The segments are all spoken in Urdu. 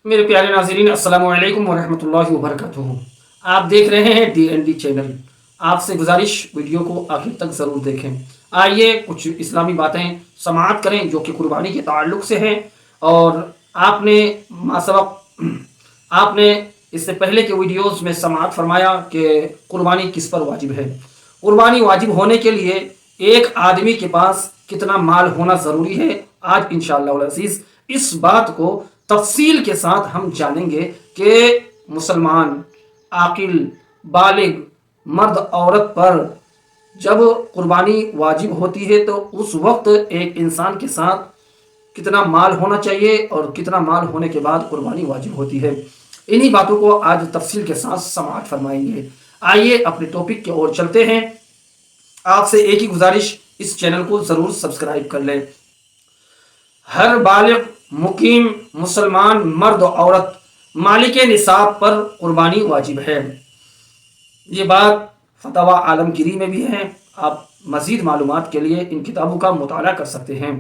میرے پیارے ناظرین، السلام علیکم ورحمۃ اللہ وبرکاتہ۔ آپ دیکھ رہے ہیں DND چینل۔ آپ سے گزارش، ویڈیو کو آخر تک ضرور دیکھیں۔ آئیے کچھ اسلامی باتیں سماعت کریں جو کہ قربانی کے تعلق سے ہیں۔ اور آپ نے ماسبق آپ نے اس سے پہلے کے ویڈیوز میں سماعت فرمایا کہ قربانی کس پر واجب ہے۔ قربانی واجب ہونے کے لیے ایک آدمی کے پاس کتنا مال ہونا ضروری ہے، آج انشاءاللہ العزیز اس بات کو تفصیل کے ساتھ ہم جانیں گے کہ مسلمان عاقل بالغ مرد عورت پر جب قربانی واجب ہوتی ہے تو اس وقت ایک انسان کے ساتھ کتنا مال ہونا چاہیے اور کتنا مال ہونے کے بعد قربانی واجب ہوتی ہے۔ انہی باتوں کو آج تفصیل کے ساتھ سماعت فرمائیں گے۔ آئیے اپنے ٹاپک کی اور چلتے ہیں۔ آپ سے ایک ہی گزارش، اس چینل کو ضرور سبسکرائب کر لیں۔ ہر بالغ مقیم مسلمان مرد و عورت مالک نصاب پر قربانی واجب ہے۔ یہ بات فتاوی عالمگیری میں بھی ہے۔ آپ مزید معلومات کے لیے ان کتابوں کا مطالعہ کر سکتے ہیں۔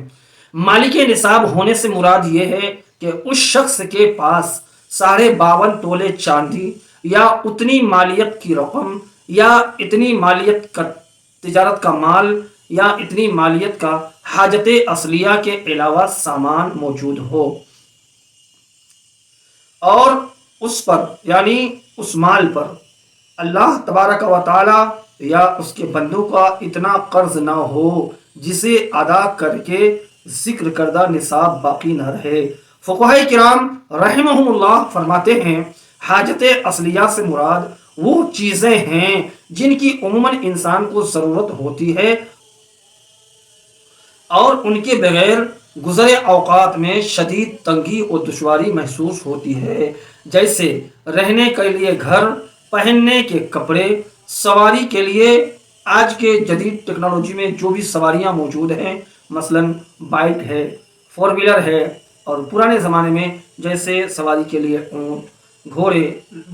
مالک نصاب ہونے سے مراد یہ ہے کہ اس شخص کے پاس 52.5 تولے چاندی یا اتنی مالیت کی رقم یا اتنی مالیت کا تجارت کا مال یا اتنی مالیت کا حاجت اصلیہ کے علاوہ سامان موجود ہو، اور اس پر یعنی اس مال پر اللہ تبارک و تعالی یا اس کے بندوں کا اتنا قرض نہ ہو جسے ادا کر کے ذکر کردہ نصاب باقی نہ رہے۔ فقہاء کرام رحمہم اللہ فرماتے ہیں حاجت اصلیہ سے مراد وہ چیزیں ہیں جن کی عموماً انسان کو ضرورت ہوتی ہے اور ان کے بغیر گزرے اوقات میں شدید تنگی اور دشواری محسوس ہوتی ہے، جیسے رہنے کے لیے گھر، پہننے کے کپڑے، سواری کے لیے آج کے جدید ٹیکنالوجی میں جو بھی سواریاں موجود ہیں، مثلا بائک ہے، 4 ویلر ہے، اور پرانے زمانے میں جیسے سواری کے لیے اونٹ، گھوڑے،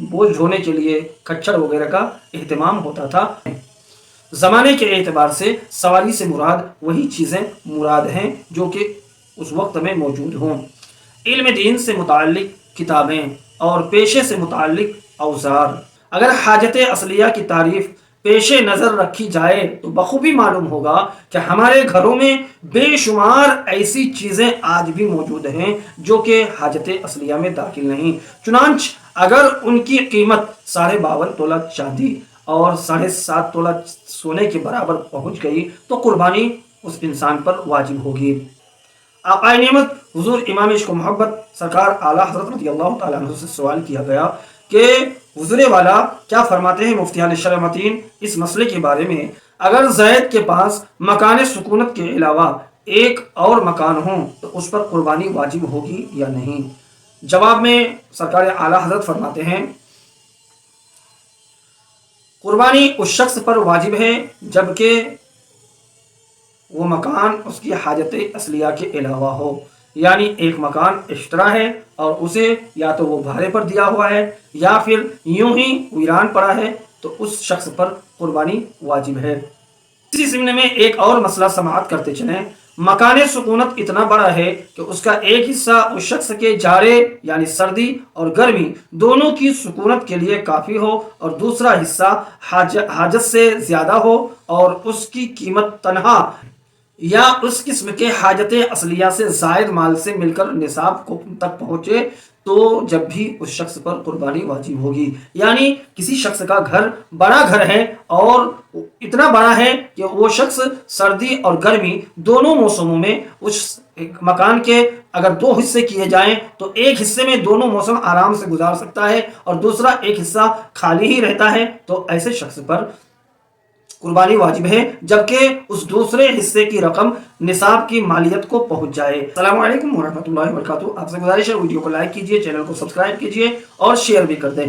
بوجھ ڈھونے کے لیے کچھڑ وغیرہ کا اہتمام ہوتا تھا۔ زمانے کے اعتبار سے سواری سے مراد وہی چیزیں مراد ہیں جو کہ اس وقت میں موجود ہوں۔ علم دین سے متعلق کتابیں اور پیشے سے متعلق اوزار۔ اگر حاجت اصلیہ کی تعریف پیش نظر رکھی جائے تو بخوبی معلوم ہوگا کہ ہمارے گھروں میں بے شمار ایسی چیزیں آج بھی موجود ہیں جو کہ حاجت اصلیہ میں داخل نہیں۔ چنانچہ اگر ان کی قیمت 52.5 تولہ چاندی اور 7.5 تولہ سونے کے برابر پہنچ گئی تو قربانی اس انسان پر واجب ہوگی۔ آقا نعمت حضور امام عشق و محبت سرکار اعلیٰ حضرت رضی اللہ تعالیٰ عنہ سے سوال کیا گیا کہ حضور والا کیا فرماتے ہیں مفتی علی شرح متین اس مسئلے کے بارے میں، اگر زید کے پاس مکان سکونت کے علاوہ ایک اور مکان ہوں تو اس پر قربانی واجب ہوگی یا نہیں؟ جواب میں سرکار اعلیٰ حضرت فرماتے ہیں قربانی اس شخص پر واجب ہے جبکہ وہ مکان اس کی حاجت اصلیہ کے علاوہ ہو، یعنی ایک مکان اشترا ہے اور اسے یا تو وہ بھاڑے پر دیا ہوا ہے یا پھر یوں ہی ویران پڑا ہے تو اس شخص پر قربانی واجب ہے۔ اسی ضمن میں ایک اور مسئلہ سماعت کرتے چلیں۔ مکان سکونت اتنا بڑا ہے کہ اس کا ایک حصہ اس شخص کے جارے یعنی سردی اور گرمی دونوں کی سکونت کے لیے کافی ہو اور دوسرا حصہ حاجت سے زیادہ ہو اور اس کی قیمت تنہا یا اس قسم کے حاجت اصلیہ سے زائد مال سے مل کر نصاب کو تک پہنچے تو جب بھی اس شخص پر قربانی واجب ہوگی۔ یعنی کسی شخص کا گھر بڑا گھر ہے اور اتنا بڑا ہے کہ وہ شخص سردی اور گرمی دونوں موسموں میں اس مکان کے اگر 2 حصے کیے جائیں تو ایک حصے میں دونوں موسم آرام سے گزار سکتا ہے اور دوسرا ایک حصہ خالی ہی رہتا ہے، تو ایسے شخص پر قربانی واجب ہے جبکہ اس دوسرے حصے کی رقم نصاب کی مالیت کو پہنچ جائے۔ السلام علیکم ورحمۃ اللہ وبرکاتہ۔ آپ سے گزارش ہے ویڈیو کو لائک کیجئے، چینل کو سبسکرائب کیجئے اور شیئر بھی کر دیں۔